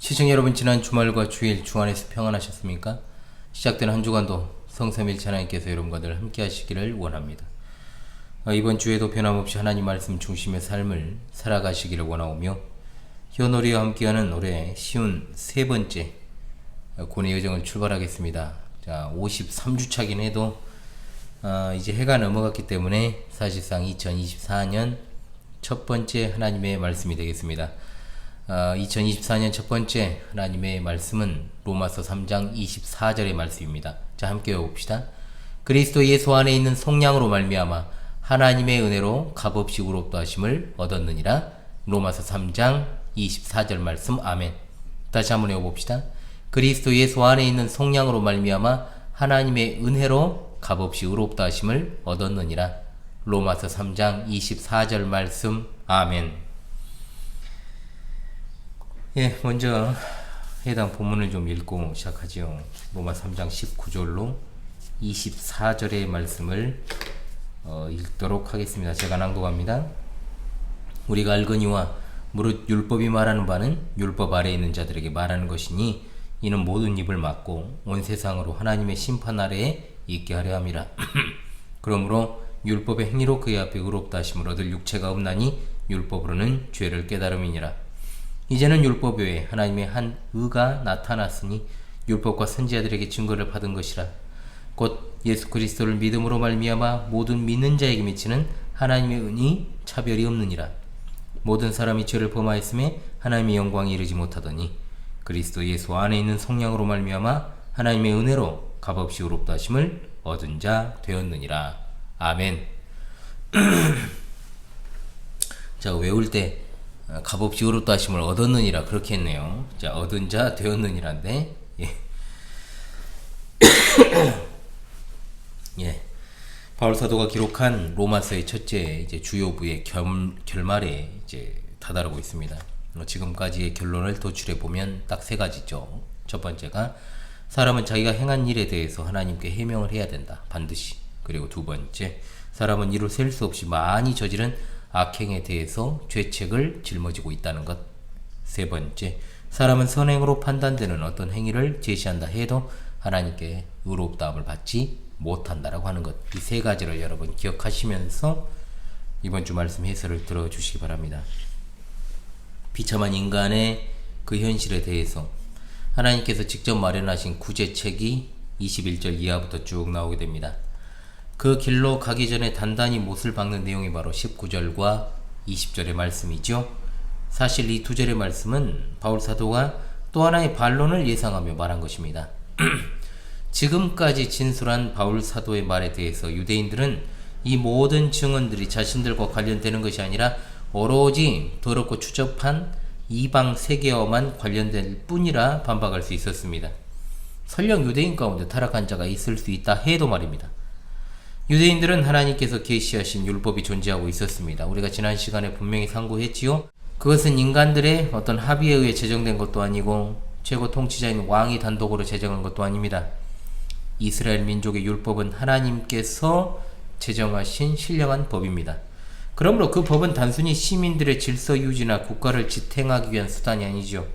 시청자 여러분, 지난 주말과 주일 주안에서 평안하셨습니까? 시작된 한 주간도 성삼일체 하나님께서 여러분과 늘 함께 하시기를 원합니다. 이번 주에도 변함없이 하나님 말씀 중심의 삶을 살아가시기를 원하오며, 현오리와 함께하는 올해 쉬운 세 번째 고뇌 여정을 출발하겠습니다. 자, 53주차긴 해도 이제 해가 넘어갔기 때문에 사실상 2024년 첫 번째 하나님의 말씀이 되겠습니다. 2024년 첫 번째 하나님의 말씀은 로마서 3장 24절의 말씀입니다. 자, 함께 외워봅시다. 그리스도 예수 안에 있는 속량으로 말미암아 하나님의 은혜로 값없이 의롭다 하심을 얻었느니라. 로마서 3장 24절 말씀. 아멘. 다시 한번 외워봅시다. 그리스도 예수 안에 있는 속량으로 말미암아 하나님의 은혜로 값없이 의롭다 하심을 얻었느니라. 로마서 3장 24절 말씀. 아멘. 예, 먼저 해당 본문을 좀 읽고 시작하지요. 로마 3장 19절로 24절의 말씀을 읽도록 하겠습니다. 제가 낭독합니다. 우리가 알거니와 무릇 율법이 말하는 바는 율법 아래에 있는 자들에게 말하는 것이니 이는 모든 입을 막고 온 세상으로 하나님의 심판 아래에 있게 하려 함이라. 그러므로 율법의 행위로 그의 앞에 의롭다 하심을 얻을 육체가 없나니 율법으로는 죄를 깨달음이니라. 이제는 율법 외에 하나님의 한 의가 나타났으니 율법과 선지자들에게 증거를 받은 것이라. 곧 예수 그리스도를 믿음으로 말미암아 모든 믿는 자에게 미치는 하나님의 은이 차별이 없느니라. 모든 사람이 죄를 범하였음에 하나님의 영광에 이르지 못하더니 그리스도 예수 안에 있는 성령으로 말미암아 하나님의 은혜로 값없이 의롭다 하심을 얻은 자 되었느니라. 아멘. 자, 외울 때 값없이 의롭다 하심을 얻었느니라 그렇게 했네요. 자, 얻은 자 되었느니라인데, 예. 예. 바울 사도가 기록한 로마서의 첫째 이제 주요부의 결말에 이제 다다르고 있습니다. 지금까지의 결론을 도출해 보면 딱 세 가지죠. 첫 번째가 사람은 자기가 행한 일에 대해서 하나님께 해명을 해야 된다. 반드시. 그리고 두 번째, 사람은 이루 셀 수 없이 많이 저지른 악행에 대해서 죄책을 짊어지고 있다는 것. 세 번째, 사람은 선행으로 판단되는 어떤 행위를 제시한다 해도 하나님께 의롭다함을 받지 못한다라고 하는 것. 이 세 가지를 여러분 기억하시면서 이번 주 말씀 해설을 들어주시기 바랍니다. 비참한 인간의 그 현실에 대해서 하나님께서 직접 마련하신 구제책이 21절 이하부터 쭉 나오게 됩니다. 그 길로 가기 전에 단단히 못을 박는 내용이 바로 19절과 20절의 말씀이죠. 사실 이 두 절의 말씀은 바울 사도가 또 하나의 반론을 예상하며 말한 것입니다. 지금까지 진술한 바울 사도의 말에 대해서 유대인들은 이 모든 증언들이 자신들과 관련되는 것이 아니라 오로지 더럽고 추접한 이방 세계와만 관련될 뿐이라 반박할 수 있었습니다. 설령 유대인 가운데 타락한 자가 있을 수 있다 해도 말입니다. 유대인들은 하나님께서 계시하신 율법이 존재하고 있었습니다. 우리가 지난 시간에 분명히 상고했지요. 그것은 인간들의 어떤 합의에 의해 제정된 것도 아니고 최고 통치자인 왕이 단독으로 제정한 것도 아닙니다. 이스라엘 민족의 율법은 하나님께서 제정하신 신령한 법입니다. 그러므로 그 법은 단순히 시민들의 질서 유지나 국가를 지탱하기 위한 수단이 아니죠.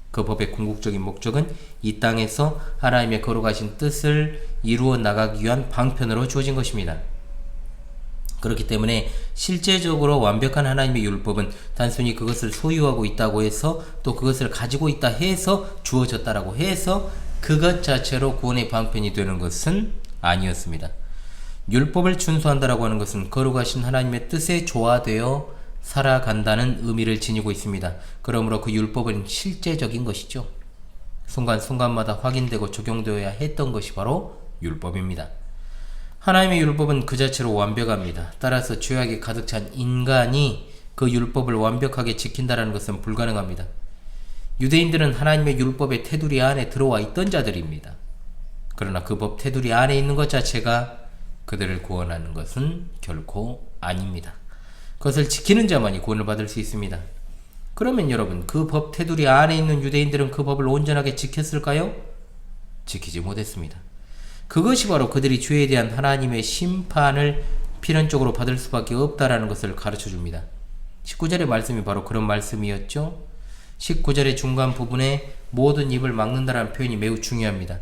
그 법의 궁극적인 목적은 이 땅에서 하나님의 거룩하신 뜻을 이루어 나가기 위한 방편으로 주어진 것입니다. 그렇기 때문에 실제적으로 완벽한 하나님의 율법은 단순히 그것을 소유하고 있다고 해서 또 그것을 가지고 있다 해서 주어졌다라고 해서 그것 자체로 구원의 방편이 되는 것은 아니었습니다. 율법을 준수한다라고 하는 것은 거룩하신 하나님의 뜻에 조화되어 살아간다는 의미를 지니고 있습니다. 그러므로 그 율법은 실제적인 것이죠. 순간순간마다 확인되고 적용되어야 했던 것이 바로 율법입니다. 하나님의 율법은 그 자체로 완벽합니다. 따라서 죄악에 가득 찬 인간이 그 율법을 완벽하게 지킨다는 것은 불가능합니다. 유대인들은 하나님의 율법의 테두리 안에 들어와 있던 자들입니다. 그러나 그 법 테두리 안에 있는 것 자체가 그들을 구원하는 것은 결코 아닙니다. 그것을 지키는 자만이 구원을 받을 수 있습니다. 그러면 여러분, 그 법 테두리 안에 있는 유대인들은 그 법을 온전하게 지켰을까요? 지키지 못했습니다. 그것이 바로 그들이 죄에 대한 하나님의 심판을 필연적으로 받을 수밖에 없다라는 것을 가르쳐 줍니다. 19절의 말씀이 바로 그런 말씀이었죠. 19절의 중간 부분에 모든 입을 막는다라는 표현이 매우 중요합니다.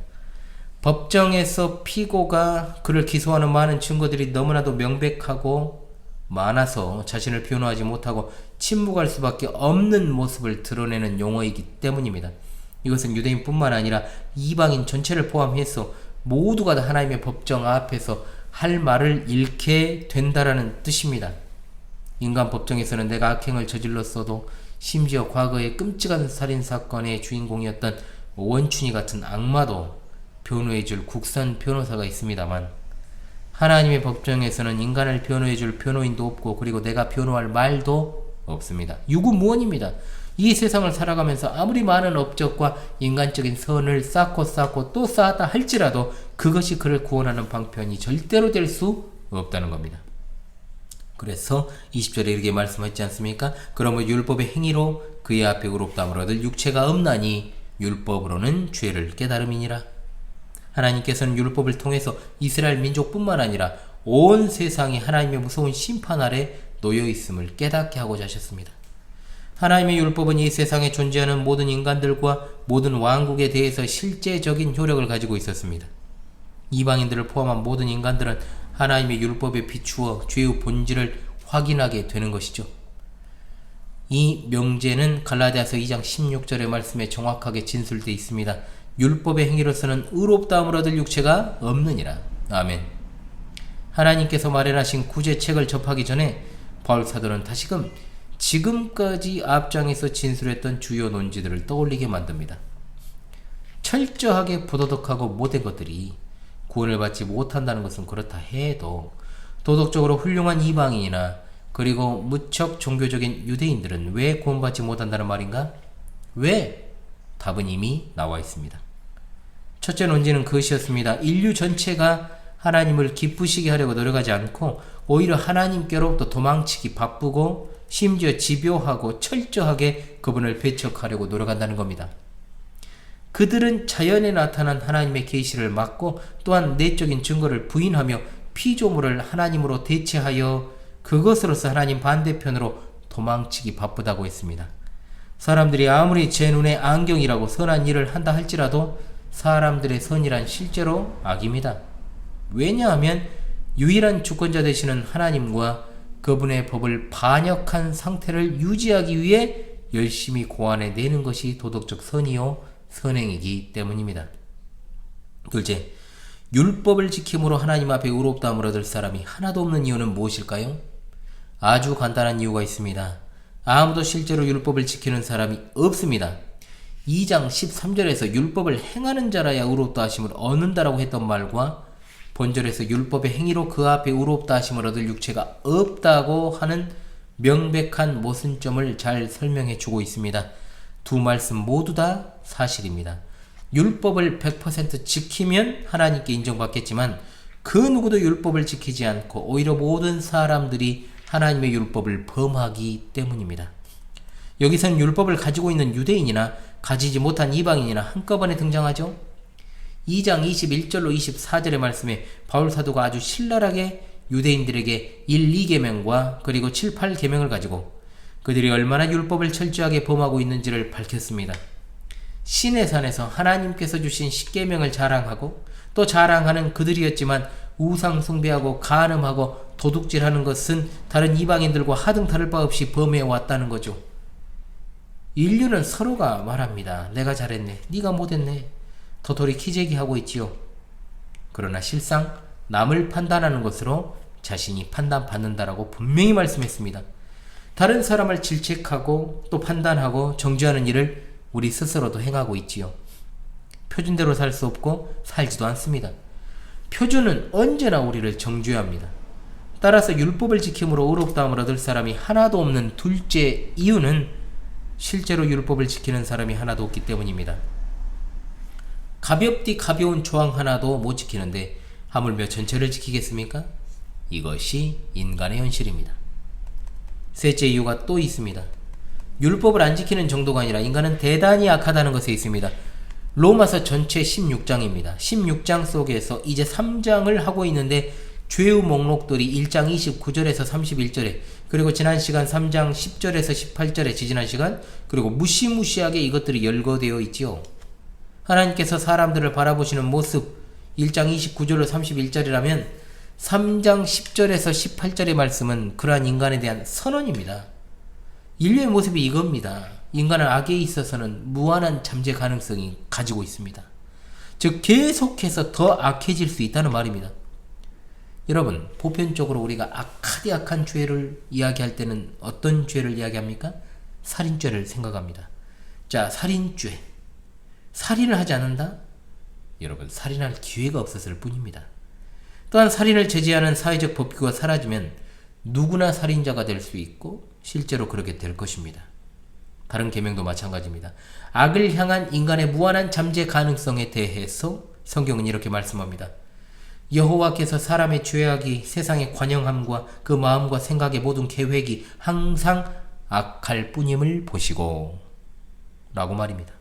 법정에서 피고가 그를 기소하는 많은 증거들이 너무나도 명백하고 많아서 자신을 변호하지 못하고 침묵할 수밖에 없는 모습을 드러내는 용어이기 때문입니다. 이것은 유대인뿐만 아니라 이방인 전체를 포함해서 모두가 다 하나님의 법정 앞에서 할 말을 잃게 된다라는 뜻입니다. 인간 법정에서는 내가 악행을 저질렀어도 심지어 과거의 끔찍한 살인사건의 주인공이었던 원춘이 같은 악마도 변호해줄 국선 변호사가 있습니다만, 하나님의 법정에서는 인간을 변호해줄 변호인도 없고, 그리고 내가 변호할 말도 없습니다. 유구무원입니다. 이 세상을 살아가면서 아무리 많은 업적과 인간적인 선을 쌓고 또 쌓았다 할지라도 그것이 그를 구원하는 방편이 절대로 될 수 없다는 겁니다. 그래서 20절에 이렇게 말씀하지 않습니까? 그러므로 율법의 행위로 그의 앞에 의롭다함을 얻을 육체가 없나니 율법으로는 죄를 깨달음이니라. 하나님께서는 율법을 통해서 이스라엘 민족뿐만 아니라 온 세상이 하나님의 무서운 심판 아래 놓여 있음을 깨닫게 하고자 하셨습니다. 하나님의 율법은 이 세상에 존재하는 모든 인간들과 모든 왕국에 대해서 실제적인 효력을 가지고 있었습니다. 이방인들을 포함한 모든 인간들은 하나님의 율법에 비추어 죄의 본질을 확인하게 되는 것이죠. 이 명제는 갈라디아서 2장 16절의 말씀에 정확하게 진술되어 있습니다. 율법의 행위로서는 의롭다함을 얻을 육체가 없느니라. 아멘. 하나님께서 마련하신 구제책을 접하기 전에 바울 사도는 다시금 지금까지 앞장에서 진술했던 주요 논지들을 떠올리게 만듭니다. 철저하게 부도덕하고 못된 것들이 구원을 받지 못한다는 것은 그렇다 해도 도덕적으로 훌륭한 이방인이나 그리고 무척 종교적인 유대인들은 왜 구원받지 못한다는 말인가? 왜? 답은 이미 나와 있습니다. 첫째 논지는 그것이었습니다. 인류 전체가 하나님을 기쁘시게 하려고 노력하지 않고 오히려 하나님께로부터 도망치기 바쁘고 심지어 집요하고 철저하게 그분을 배척하려고 노력한다는 겁니다. 그들은 자연에 나타난 하나님의 계시를 막고 또한 내적인 증거를 부인하며 피조물을 하나님으로 대체하여 그것으로서 하나님 반대편으로 도망치기 바쁘다고 했습니다. 사람들이 아무리 제 눈에 안경이라고 선한 일을 한다 할지라도 사람들의 선이란 실제로 악입니다. 왜냐하면 유일한 주권자 되시는 하나님과 그분의 법을 반역한 상태를 유지하기 위해 열심히 고안해내는 것이 도덕적 선이요 선행이기 때문입니다. 둘째, 율법을 지킴으로 하나님 앞에 의롭다함을 얻을 사람이 하나도 없는 이유는 무엇일까요? 아주 간단한 이유가 있습니다. 아무도 실제로 율법을 지키는 사람이 없습니다. 2장 13절에서 율법을 행하는 자라야 의롭다 하심을 얻는다라고 했던 말과 본절에서 율법의 행위로 그 앞에 의롭다 하심을 얻을 육체가 없다고 하는 명백한 모순점을 잘 설명해 주고 있습니다. 두 말씀 모두 다 사실입니다. 율법을 100% 지키면 하나님께 인정받겠지만 그 누구도 율법을 지키지 않고 오히려 모든 사람들이 하나님의 율법을 범하기 때문입니다. 여기선 율법을 가지고 있는 유대인이나 가지지 못한 이방인이나 한꺼번에 등장하죠. 2장 21절로 24절의 말씀에 바울 사도가 아주 신랄하게 유대인들에게 1, 2계명과 그리고 7, 8계명을 가지고 그들이 얼마나 율법을 철저하게 범하고 있는지를 밝혔습니다. 신의 산에서 하나님께서 주신 10계명을 자랑하고 또 자랑하는 그들이었지만 우상 숭배하고 간음하고 도둑질하는 것은 다른 이방인들과 하등 다를 바 없이 범해왔다는 거죠. 인류는 서로가 말합니다. 내가 잘했네, 네가 못했네, 도토리 키재기하고 있지요. 그러나 실상 남을 판단하는 것으로 자신이 판단받는다라고 분명히 말씀했습니다. 다른 사람을 질책하고 또 판단하고 정죄하는 일을 우리 스스로도 행하고 있지요. 표준대로 살 수 없고 살지도 않습니다. 표준은 언제나 우리를 정죄합니다. 따라서 율법을 지킴으로 의롭다함을 얻을 사람이 하나도 없는 둘째 이유는 실제로 율법을 지키는 사람이 하나도 없기 때문입니다. 가볍디 가벼운 조항 하나도 못 지키는데 하물며 전체를 지키겠습니까? 이것이 인간의 현실입니다. 셋째 이유가 또 있습니다. 율법을 안 지키는 정도가 아니라 인간은 대단히 약하다는 것에 있습니다. 로마서 전체 16장입니다. 16장 속에서 이제 3장을 하고 있는데 죄의 목록들이 1장 29절에서 31절에, 그리고 지난 시간 3장 10절에서 18절에 지지난 시간, 그리고 무시무시하게 이것들이 열거되어 있지요. 하나님께서 사람들을 바라보시는 모습 1장 29절로 31절이라면 3장 10절에서 18절의 말씀은 그러한 인간에 대한 선언입니다. 인류의 모습이 이겁니다. 인간은 악에 있어서는 무한한 잠재 가능성이 가지고 있습니다. 즉 계속해서 더 악해질 수 있다는 말입니다. 여러분, 보편적으로 우리가 악하디악한 죄를 이야기할 때는 어떤 죄를 이야기합니까? 살인죄를 생각합니다. 자, 살인죄. 살인을 하지 않는다? 여러분, 살인할 기회가 없었을 뿐입니다. 또한 살인을 제재하는 사회적 법규가 사라지면 누구나 살인자가 될 수 있고 실제로 그렇게 될 것입니다. 다른 계명도 마찬가지입니다. 악을 향한 인간의 무한한 잠재 가능성에 대해서 성경은 이렇게 말씀합니다. 여호와께서 사람의 죄악이 세상의 관영함과 그 마음과 생각의 모든 계획이 항상 악할 뿐임을 보시고 라고 말입니다.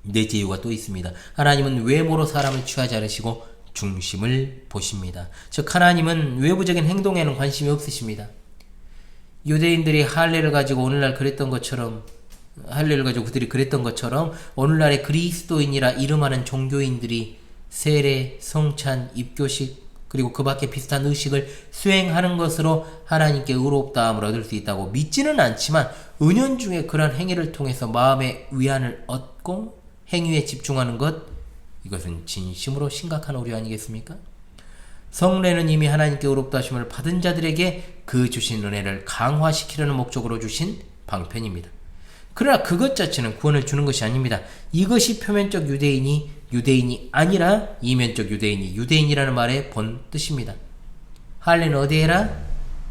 넷째 이유가 또 있습니다. 하나님은 외모로 사람을 취하지 않으시고 중심을 보십니다. 즉 하나님은 외부적인 행동에는 관심이 없으십니다. 유대인들이 할례를 가지고 오늘날 그랬던 것처럼, 할례를 가지고 그들이 그랬던 것처럼 오늘날의 그리스도인이라 이름하는 종교인들이 세례, 성찬, 입교식, 그리고 그 밖에 비슷한 의식을 수행하는 것으로 하나님께 의롭다함을 얻을 수 있다고 믿지는 않지만 은연중에 그런 행위를 통해서 마음의 위안을 얻고 행위에 집중하는 것, 이것은 진심으로 심각한 오류 아니겠습니까? 성례는 이미 하나님께 의롭다 하심을 받은 자들에게 그 주신 은혜를 강화시키려는 목적으로 주신 방편입니다. 그러나 그것 자체는 구원을 주는 것이 아닙니다. 이것이 표면적 유대인이 아니라 이면적 유대인이 유대인이라는 말의 본 뜻입니다. 할례는 어디에 해라?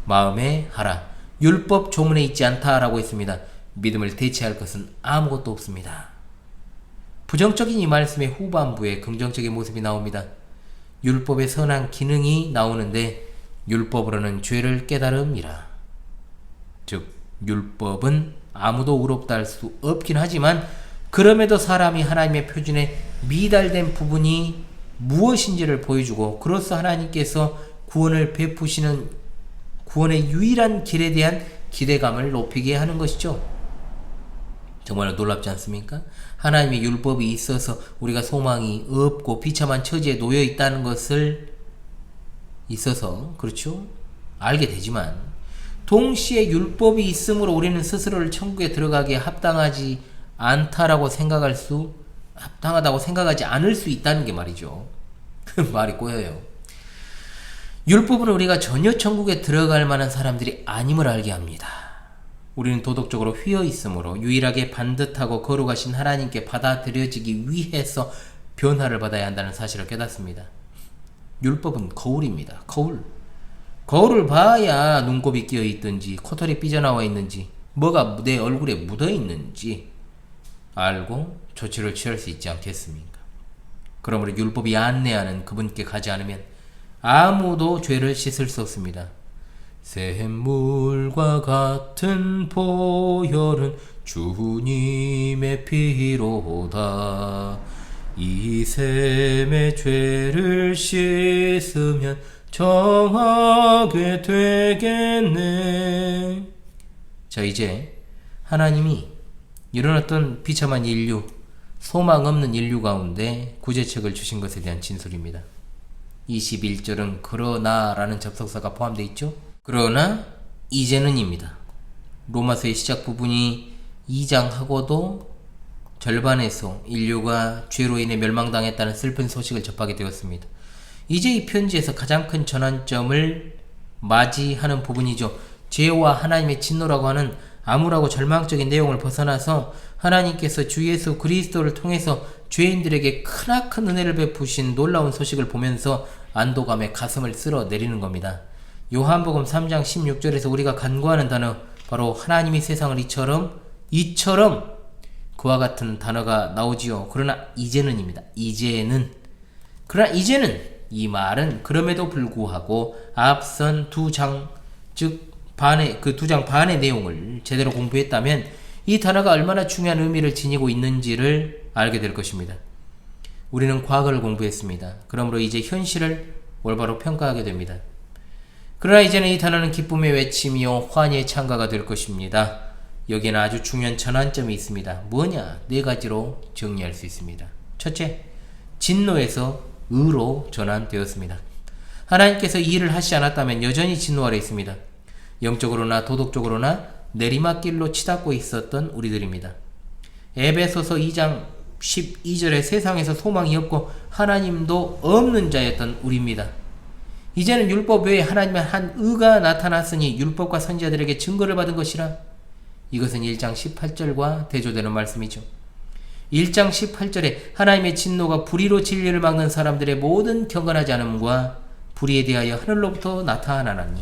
마음에 하라. 율법 조문에 있지 않다라고 했습니다. 믿음을 대체할 것은 아무것도 없습니다. 부정적인 이 말씀의 후반부에 긍정적인 모습이 나옵니다. 율법의 선한 기능이 나오는데 율법으로는 죄를 깨달음이라. 즉 율법은 아무도 의롭다 할 수 없긴 하지만 그럼에도 사람이 하나님의 표준에 미달된 부분이 무엇인지를 보여주고 그로써 하나님께서 구원을 베푸시는 구원의 유일한 길에 대한 기대감을 높이게 하는 것이죠. 정말 놀랍지 않습니까? 하나님의 율법이 있어서 우리가 소망이 없고 비참한 처지에 놓여 있다는 것을 있어서 그렇죠? 알게 되지만 동시에 율법이 있으므로 우리는 스스로를 천국에 들어가기에 합당하다고 생각하지 않을 수 있다는 게 말이죠. 말이 꼬여요. 율법은 우리가 전혀 천국에 들어갈 만한 사람들이 아님을 알게 합니다. 우리는 도덕적으로 휘어 있으므로 유일하게 반듯하고 거룩하신 하나님께 받아들여지기 위해서 변화를 받아야 한다는 사실을 깨닫습니다. 율법은 거울입니다. 거울을 봐야 눈곱이 끼어 있든지 코털이 삐져나와 있는지 뭐가 내 얼굴에 묻어 있는지 알고 조치를 취할 수 있지 않겠습니까? 그러므로 율법이 안내하는 그분께 가지 않으면 아무도 죄를 씻을 수 없습니다. 샘물과 같은 보혈은 주님의 피로다. 이 샘의 죄를 씻으면 정하게 되겠네. 자, 이제 하나님이 이런 어떤 비참한 인류, 소망 없는 인류 가운데 구제책을 주신 것에 대한 진술입니다. 21절은 그러나 라는 접속사가 포함되어 있죠. 그러나 이제는 입니다. 로마서의 시작 부분이 2장하고도 절반에서 인류가 죄로 인해 멸망당했다는 슬픈 소식을 접하게 되었습니다. 이제 이 편지에서 가장 큰 전환점을 맞이하는 부분이죠. 죄와 하나님의 진노라고 하는 암울하고 절망적인 내용을 벗어나서 하나님께서 주 예수 그리스도를 통해서 죄인들에게 크나큰 은혜를 베푸신 놀라운 소식을 보면서 안도감에 가슴을 쓸어 내리는 겁니다. 요한복음 3장 16절에서 우리가 간구하는 단어, 바로 하나님이 세상을 이처럼 그와 같은 단어가 나오지요. 그러나 이제는입니다. 그러나 이제는 이 말은 그럼에도 불구하고 앞선 두 장, 즉 그 두 장 반의 내용을 제대로 공부했다면 이 단어가 얼마나 중요한 의미를 지니고 있는지를 알게 될 것입니다. 우리는 과거를 공부했습니다. 그러므로 이제 현실을 올바로 평가하게 됩니다. 그러나 이제는 이 단어는 기쁨의 외침이요 환희의 찬가가 될 것입니다. 여기에는 아주 중요한 전환점이 있습니다. 뭐냐? 네 가지로 정리할 수 있습니다. 첫째, 진노에서 의로 전환되었습니다. 하나님께서 이 일을 하시지 않았다면 여전히 진노 아래 있습니다. 영적으로나 도덕적으로나 내리막길로 치닫고 있었던 우리들입니다. 에베소서 2장 12절에 세상에서 소망이 없고 하나님도 없는 자였던 우리입니다. 이제는 율법 외에 하나님의 한 의가 나타났으니 율법과 선지자들에게 증거를 받은 것이라. 이것은 1장 18절과 대조되는 말씀이죠. 1장 18절에 하나님의 진노가 불의로 진리를 막는 사람들의 모든 경건하지 않음과 불의에 대하여 하늘로부터 나타나나니,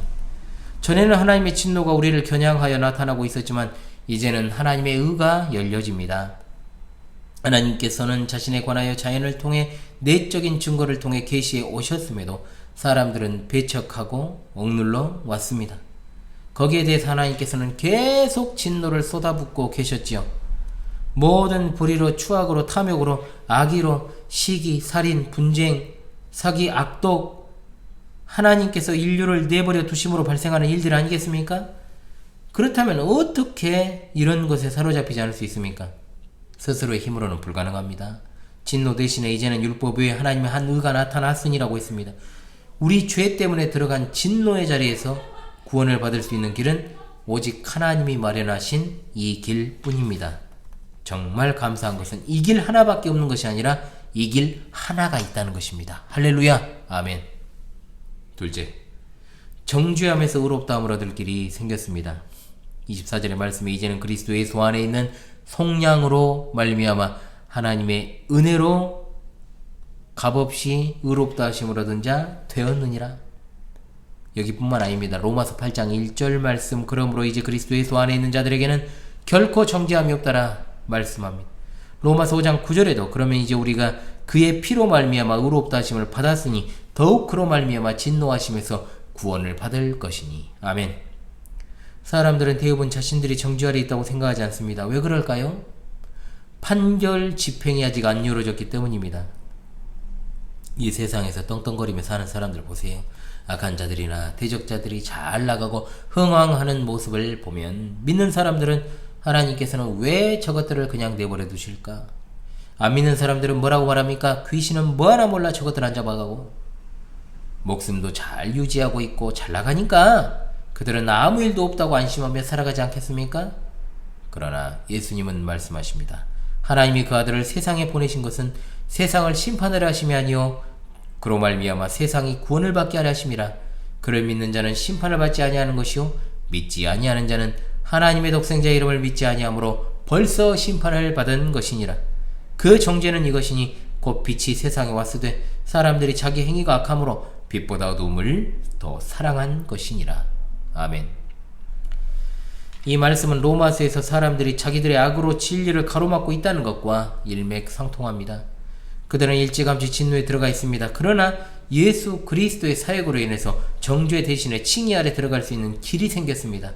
전에는 하나님의 진노가 우리를 겨냥하여 나타나고 있었지만 이제는 하나님의 의가 열려집니다. 하나님께서는 자신에 관하여 자연을 통해 내적인 증거를 통해 계시해 오셨음에도 사람들은 배척하고 억눌러 왔습니다. 거기에 대해서 하나님께서는 계속 진노를 쏟아붓고 계셨지요. 모든 불의로, 추악으로, 탐욕으로, 악의로, 시기, 살인, 분쟁, 사기, 악독, 하나님께서 인류를 내버려 두심으로 발생하는 일들 아니겠습니까? 그렇다면 어떻게 이런 것에 사로잡히지 않을 수 있습니까? 스스로의 힘으로는 불가능합니다. 진노 대신에 이제는 율법 외에 하나님의 한 의가 나타났으니라고 했습니다. 우리 죄 때문에 들어간 진노의 자리에서 구원을 받을 수 있는 길은 오직 하나님이 마련하신 이 길뿐입니다. 정말 감사한 것은 이 길 하나밖에 없는 것이 아니라 이 길 하나가 있다는 것입니다. 할렐루야, 아멘. 둘째, 정죄함에서 의롭다함을 얻을 길이 생겼습니다. 24절의 말씀에 이제는 그리스도 예수 안에 있는 속량으로 말미암아 하나님의 은혜로 값없이 의롭다 하심을 얻은 자 되었느니라. 여기뿐만 아닙니다. 로마서 8장 1절 말씀, 그러므로 이제 그리스도 예수 안에 있는 자들에게는 결코 정죄함이 없다라 말씀합니다. 로마서 5장 9절에도 그러면 이제 우리가 그의 피로 말미암아 의롭다 하심을 받았으니 더욱 그로 말미암아 진노하심에서 구원을 받을 것이니. 아멘. 사람들은 대부분 자신들이 정죄 아래 있다고 생각하지 않습니다. 왜 그럴까요? 판결 집행이 아직 안 이루어졌기 때문입니다. 이 세상에서 떵떵거리며 사는 사람들 보세요. 악한 자들이나 대적자들이 잘 나가고 흥왕하는 모습을 보면 믿는 사람들은 하나님께서는 왜 저것들을 그냥 내버려 두실까? 안 믿는 사람들은 뭐라고 말합니까? 귀신은 뭐하나 몰라 저것들 안 잡아가고, 목숨도 잘 유지하고 있고 잘 나가니까 그들은 아무 일도 없다고 안심하며 살아가지 않겠습니까? 그러나 예수님은 말씀하십니다. 하나님이 그 아들을 세상에 보내신 것은 세상을 심판하려 하심이 아니요 그로 말미암아 세상이 구원을 받게 하려 하심이라. 그를 믿는 자는 심판을 받지 아니하는 것이요 믿지 아니하는 자는 하나님의 독생자의 이름을 믿지 아니하므로 벌써 심판을 받은 것이니라. 그 정죄는 이것이니 곧 빛이 세상에 왔으되 사람들이 자기 행위가 악함으로 빛보다 어두움을 더 사랑한 것이니라. 아멘. 이 말씀은 로마서에서 사람들이 자기들의 악으로 진리를 가로막고 있다는 것과 일맥상통합니다. 그들은 일찌감치 진노에 들어가 있습니다. 그러나 예수 그리스도의 사역으로 인해서 정죄 대신에 칭의 아래 들어갈 수 있는 길이 생겼습니다.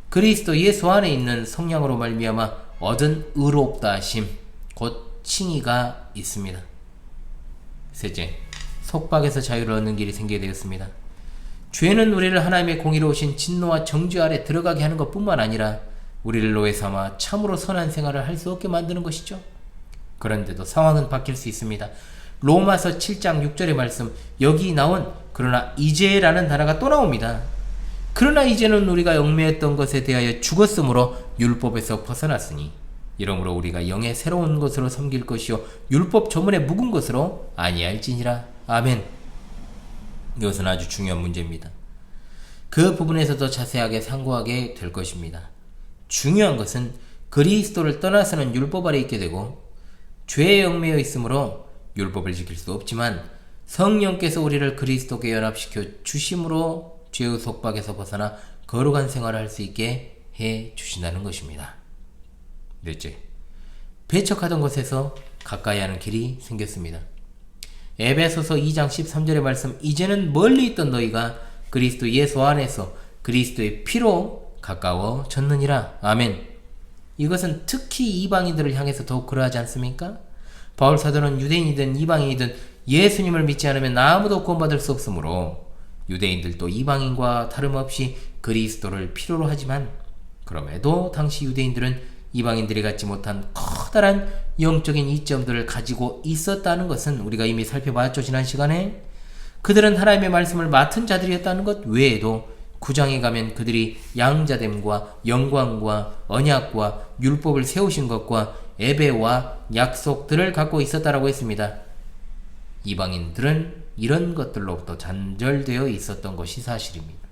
그리스도 예수 안에 있는 성령으로 말미암아 얻은 의롭다 하심, 곧 칭의가 있습니다. 셋째, 속박에서 자유를 얻는 길이 생기게 되었습니다. 죄는 우리를 하나님의 공의로우신 진노와 정죄 아래 들어가게 하는 것뿐만 아니라 우리를 노예 삼아 참으로 선한 생활을 할 수 없게 만드는 것이죠. 그런데도 상황은 바뀔 수 있습니다. 로마서 7장 6절의 말씀, 여기 나온 그러나 이제라는 단어가 또 나옵니다. 그러나 이제는 우리가 얽매였던 것에 대하여 죽었으므로 율법에서 벗어났으니 이러므로 우리가 영의 새로운 것으로 섬길 것이요 율법 조문에 묵은 것으로 아니할지니라. 아멘. 이것은 아주 중요한 문제입니다. 그 부분에서 더 자세하게 상고하게 될 것입니다. 중요한 것은 그리스도를 떠나서는 율법 아래 있게 되고 죄에 얽매여 있으므로 율법을 지킬 수 없지만 성령께서 우리를 그리스도께 연합시켜 주심으로 죄의 속박에서 벗어나 거룩한 생활을 할 수 있게 해 주신다는 것입니다. 넷째, 배척하던 곳에서 가까이 하는 길이 생겼습니다. 에베소서 2장 13절의 말씀, 이제는 멀리 있던 너희가 그리스도 예수 안에서 그리스도의 피로 가까워졌느니라. 아멘. 이것은 특히 이방인들을 향해서 더욱 그러하지 않습니까? 바울 사도는 유대인이든 이방인이든 예수님을 믿지 않으면 아무도 구원받을 수 없으므로 유대인들도 이방인과 다름없이 그리스도를 필요로 하지만, 그럼에도 당시 유대인들은 이방인들이 갖지 못한 커다란 영적인 이점들을 가지고 있었다는 것은 우리가 이미 살펴봤죠. 지난 시간에 그들은 하나님의 말씀을 맡은 자들이었다는 것 외에도 9장에 가면 그들이 양자됨과 영광과 언약과 율법을 세우신 것과 예배와 약속들을 갖고 있었다라고 했습니다. 이방인들은 이런 것들로부터 단절되어 있었던 것이 사실입니다.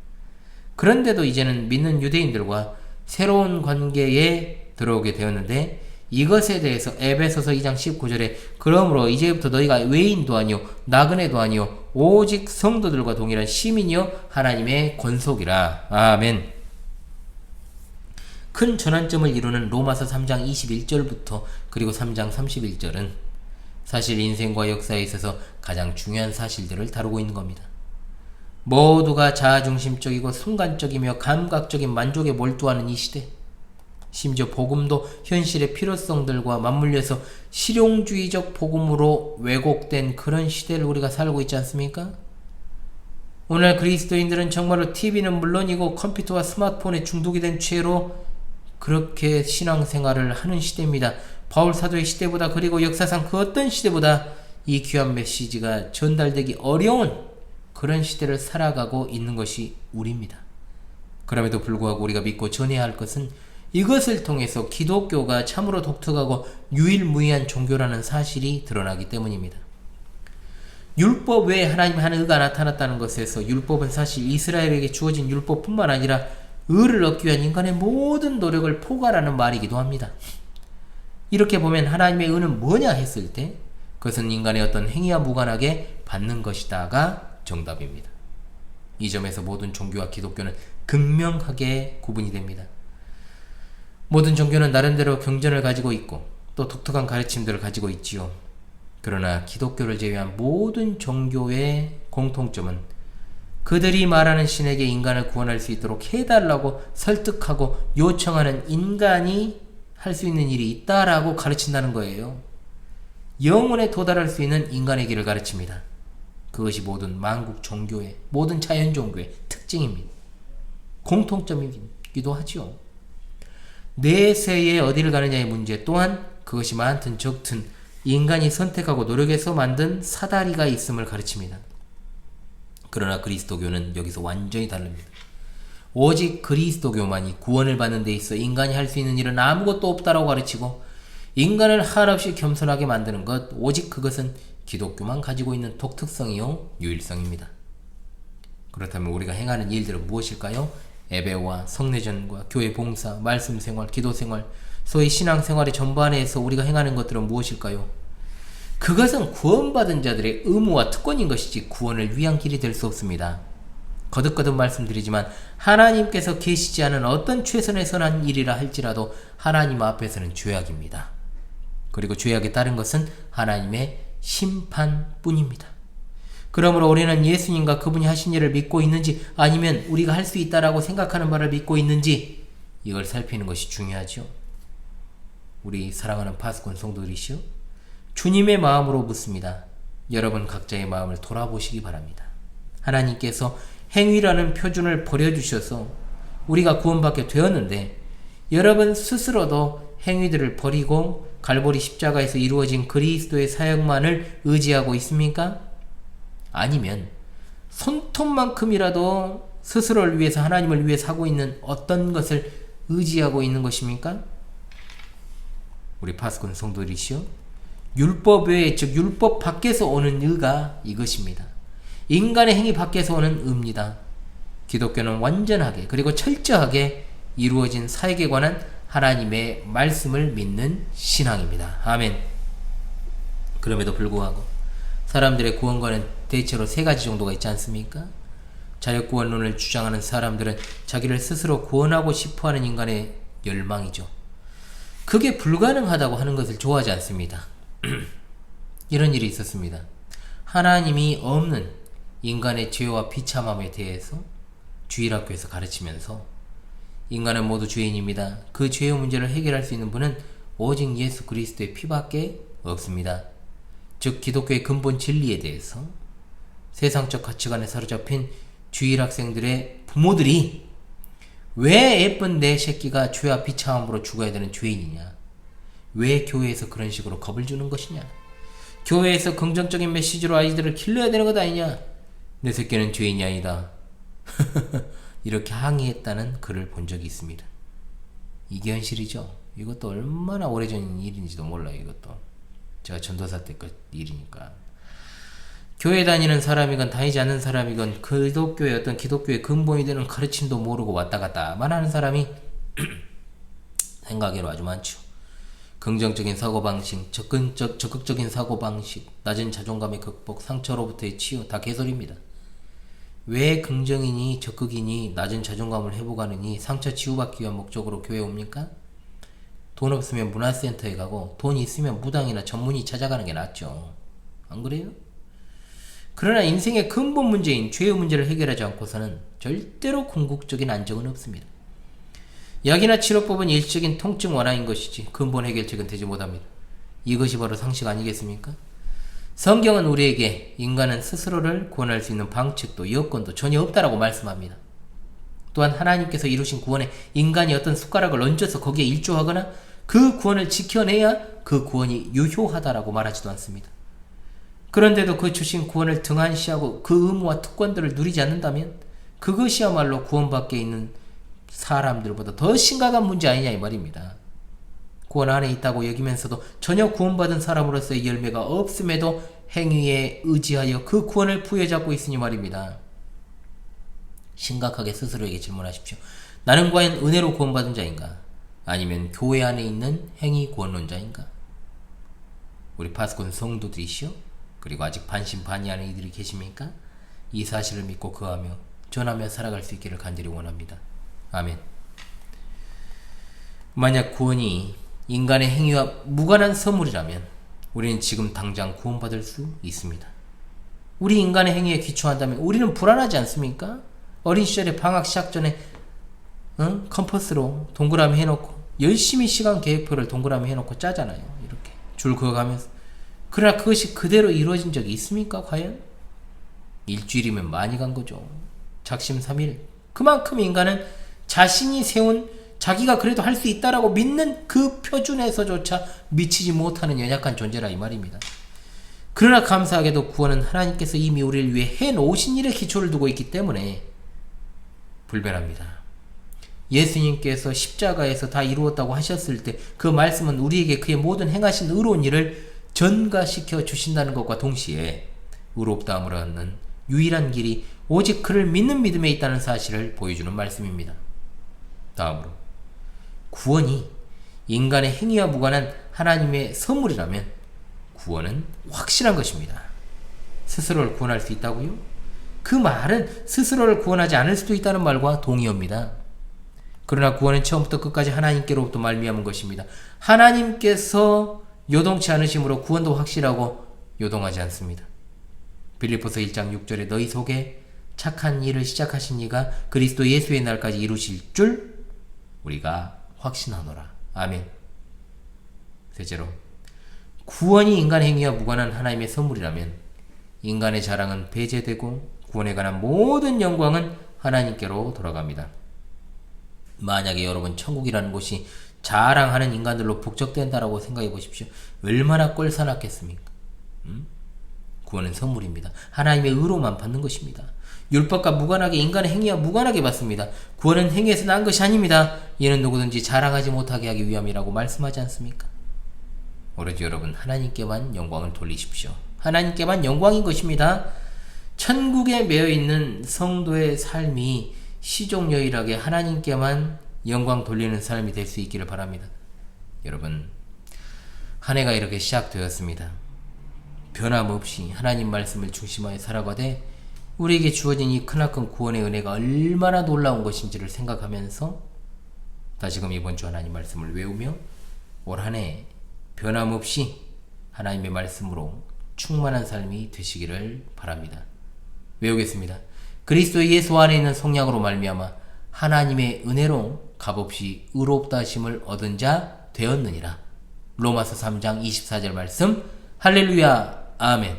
그런데도 이제는 믿는 유대인들과 새로운 관계에 들어오게 되었는데, 이것에 대해서 에베소서 2장 19절에 그러므로 이제부터 너희가 외인도 아니요 나그네도 아니요 오직 성도들과 동일한 시민이요 하나님의 권속이라. 아멘. 큰 전환점을 이루는 로마서 3장 21절부터 그리고 3장 31절은 사실 인생과 역사에 있어서 가장 중요한 사실들을 다루고 있는 겁니다. 모두가 자아중심적이고 순간적이며 감각적인 만족에 몰두하는 이 시대, 심지어 복음도 현실의 필요성들과 맞물려서 실용주의적 복음으로 왜곡된 그런 시대를 우리가 살고 있지 않습니까? 오늘 그리스도인들은 정말로 TV는 물론이고 컴퓨터와 스마트폰에 중독이 된 채로 그렇게 신앙생활을 하는 시대입니다. 바울 사도의 시대보다, 그리고 역사상 그 어떤 시대보다 이 귀한 메시지가 전달되기 어려운 그런 시대를 살아가고 있는 것이 우리입니다. 그럼에도 불구하고 우리가 믿고 전해야 할 것은 이것을 통해서 기독교가 참으로 독특하고 유일무이한 종교라는 사실이 드러나기 때문입니다. 율법 외에 하나님의 한 의가 나타났다는 것에서 율법은 사실 이스라엘에게 주어진 율법뿐만 아니라 의를 얻기 위한 인간의 모든 노력을 포괄하는 말이기도 합니다. 이렇게 보면 하나님의 의는 뭐냐 했을 때 그것은 인간의 어떤 행위와 무관하게 받는 것이다가 정답입니다. 이 점에서 모든 종교와 기독교는 극명하게 구분이 됩니다. 모든 종교는 나름대로 경전을 가지고 있고 또 독특한 가르침들을 가지고 있지요. 그러나 기독교를 제외한 모든 종교의 공통점은 그들이 말하는 신에게 인간을 구원할 수 있도록 해달라고 설득하고 요청하는 인간이 할 수 있는 일이 있다라고 가르친다는 거예요. 영혼에 도달할 수 있는 인간의 길을 가르칩니다. 그것이 모든 만국 종교의, 모든 자연 종교의 특징입니다. 공통점이기도 하죠. 내세에 어디를 가느냐의 문제 또한 그것이 많든 적든 인간이 선택하고 노력해서 만든 사다리가 있음을 가르칩니다. 그러나 그리스도교는 여기서 완전히 다릅니다. 오직 그리스도교만이 구원을 받는 데 있어 인간이 할 수 있는 일은 아무것도 없다라고 가르치고, 인간을 한없이 겸손하게 만드는 것, 오직 그것은 기독교만 가지고 있는 독특성이요 유일성입니다. 그렇다면 우리가 행하는 일들은 무엇일까요? 예배와 성례전과 교회 봉사, 말씀 생활, 기도 생활, 소위 신앙 생활의 전반에서 우리가 행하는 것들은 무엇일까요? 그것은 구원받은 자들의 의무와 특권인 것이지 구원을 위한 길이 될 수 없습니다. 거듭거듭 말씀드리지만 하나님께서 계시지 않은 어떤 최선의 선한 일이라 할지라도 하나님 앞에서는 죄악입니다. 그리고 죄악에 따른 것은 하나님의 심판뿐입니다. 그러므로 우리는 예수님과 그분이 하신 일을 믿고 있는지, 아니면 우리가 할 수 있다라고 생각하는 바를 믿고 있는지, 이걸 살피는 것이 중요하죠. 우리 사랑하는 파수꾼 성도들이시오, 주님의 마음으로 묻습니다. 여러분 각자의 마음을 돌아보시기 바랍니다. 하나님께서 행위라는 표준을 버려주셔서 우리가 구원받게 되었는데, 여러분 스스로도 행위들을 버리고 갈보리 십자가에서 이루어진 그리스도의 사역만을 의지하고 있습니까? 아니면 손톱만큼이라도 스스로를 위해서, 하나님을 위해 사고 있는 어떤 것을 의지하고 있는 것입니까? 우리 파수꾼 성도들이시오, 율법 외에, 즉 율법 밖에서 오는 의가 이것입니다. 인간의 행위 밖에서 오는 의입니다. 기독교는 완전하게 그리고 철저하게 이루어진 사역에 관한 하나님의 말씀을 믿는 신앙입니다. 아멘. 그럼에도 불구하고 사람들의 구원과는 대체로 세 가지 정도가 있지 않습니까? 자력구원론을 주장하는 사람들은 자기를 스스로 구원하고 싶어하는 인간의 열망이죠. 그게 불가능하다고 하는 것을 좋아하지 않습니다. 이런 일이 있었습니다. 하나님이 없는 인간의 죄와 비참함에 대해서 주일학교에서 가르치면서 인간은 모두 죄인입니다. 그 죄의 문제를 해결할 수 있는 분은 오직 예수 그리스도의 피밖에 없습니다. 즉 기독교의 근본 진리에 대해서 세상적 가치관에 사로잡힌 주일 학생들의 부모들이 왜 예쁜 내 새끼가 죄와 비참함으로 죽어야 되는 죄인이냐? 왜 교회에서 그런 식으로 겁을 주는 것이냐? 교회에서 긍정적인 메시지로 아이들을 길러야 되는 것 아니냐? 내 새끼는 죄인이 아니다. 이렇게 항의했다는 글을 본 적이 있습니다. 이게 현실이죠. 이것도 얼마나 오래전 일인지도 몰라요. 이것도 제가 전도사 때 그 일이니까. 교회 다니는 사람이건 다니지 않는 사람이건 기독교의 어떤 기독교의 근본이 되는 가르침도 모르고 왔다 갔다만 하는 사람이 생각외로 아주 많죠. 긍정적인 사고방식, 적극적인 사고방식, 낮은 자존감의 극복, 상처로부터의 치유, 다 개소리입니다. 왜 긍정이니 적극이니 낮은 자존감을 회복하느니 상처 치유받기 위한 목적으로 교회에 옵니까? 돈 없으면 문화센터에 가고 돈 있으면 무당이나 전문의 찾아가는 게 낫죠. 안 그래요? 그러나 인생의 근본 문제인 죄의 문제를 해결하지 않고서는 절대로 궁극적인 안정은 없습니다. 약이나 치료법은 일시적인 통증 완화인 것이지 근본 해결책은 되지 못합니다. 이것이 바로 상식 아니겠습니까? 성경은 우리에게 인간은 스스로를 구원할 수 있는 방책도 여건도 전혀 없다라고 말씀합니다. 또한 하나님께서 이루신 구원에 인간이 어떤 숟가락을 얹어서 거기에 일조하거나 그 구원을 지켜내야 그 구원이 유효하다라고 말하지도 않습니다. 그런데도 그 주신 구원을 등한시하고 그 의무와 특권들을 누리지 않는다면 그것이야말로 구원 밖에 있는 사람들보다 더 심각한 문제 아니냐 이 말입니다. 구원 안에 있다고 여기면서도 전혀 구원받은 사람으로서의 열매가 없음에도 행위에 의지하여 그 구원을 부여잡고 있으니 말입니다. 심각하게 스스로에게 질문하십시오. 나는 과연 은혜로 구원받은 자인가? 아니면 교회 안에 있는 행위 구원론자인가? 우리 파수꾼 성도들이시오? 그리고 아직 반신반의하는 이들이 계십니까? 이 사실을 믿고 거하며 전하며 살아갈 수 있기를 간절히 원합니다. 아멘. 만약 구원이 인간의 행위와 무관한 선물이라면 우리는 지금 당장 구원받을 수 있습니다. 우리 인간의 행위에 기초한다면 우리는 불안하지 않습니까? 어린 시절에 방학 시작 전에 컴퍼스로 동그라미 해놓고 열심히 시간 계획표를 동그라미 해놓고 짜잖아요. 이렇게 줄 그어가면서. 그러나 그것이 그대로 이루어진 적이 있습니까? 과연? 일주일이면 많이 간 거죠. 작심삼일. 그만큼 인간은 자신이 세운 자기가 그래도 할 수 있다라고 믿는 그 표준에서조차 미치지 못하는 연약한 존재라 이 말입니다. 그러나 감사하게도 구원은 하나님께서 이미 우리를 위해 해놓으신 일에 기초를 두고 있기 때문에 불변합니다. 예수님께서 십자가에서 다 이루었다고 하셨을 때 그 말씀은 우리에게 그의 모든 행하신 의로운 일을 전가시켜 주신다는 것과 동시에 의롭다함을 얻는 유일한 길이 오직 그를 믿는 믿음에 있다는 사실을 보여주는 말씀입니다. 다음으로 구원이 인간의 행위와 무관한 하나님의 선물이라면 구원은 확실한 것입니다. 스스로를 구원할 수 있다고요? 그 말은 스스로를 구원하지 않을 수도 있다는 말과 동의어입니다. 그러나 구원은 처음부터 끝까지 하나님께로부터 말미암은 것입니다. 하나님께서 요동치 않으심으로 구원도 확실하고 요동하지 않습니다. 빌립보서 1장 6절에 너희 속에 착한 일을 시작하신 이가 그리스도 예수의 날까지 이루실 줄 우리가 확신하노라. 아멘. 셋째로 구원이 인간 행위와 무관한 하나님의 선물이라면 인간의 자랑은 배제되고 구원에 관한 모든 영광은 하나님께로 돌아갑니다. 만약에 여러분 천국이라는 곳이 자랑하는 인간들로 북적된다라고 생각해 보십시오. 얼마나 꼴사납겠습니까? 구원은 선물입니다. 하나님의 의로만 받는 것입니다. 율법과 무관하게 인간의 행위와 무관하게 받습니다. 구원은 행위에서 난 것이 아닙니다. 이는 누구든지 자랑하지 못하게 하기 위함이라고 말씀하지 않습니까? 오로지 여러분 하나님께만 영광을 돌리십시오. 하나님께만 영광인 것입니다. 천국에 매여있는 성도의 삶이 시종여일하게 하나님께만 영광 돌리는 삶이 될 수 있기를 바랍니다. 여러분 한 해가 이렇게 시작되었습니다. 변함없이 하나님 말씀을 중심하여 살아가되 우리에게 주어진 이 크나큰 구원의 은혜가 얼마나 놀라운 것인지를 생각하면서 다시금 이번 주 하나님 말씀을 외우며 올 한 해 변함없이 하나님의 말씀으로 충만한 삶이 되시기를 바랍니다. 외우겠습니다. 그리스도 예수 안에 있는 성령으로 말미암아 하나님의 은혜로 값없이 의롭다 하심을 얻은 자 되었느니라. 로마서 3장 24절 말씀. 할렐루야. 아멘.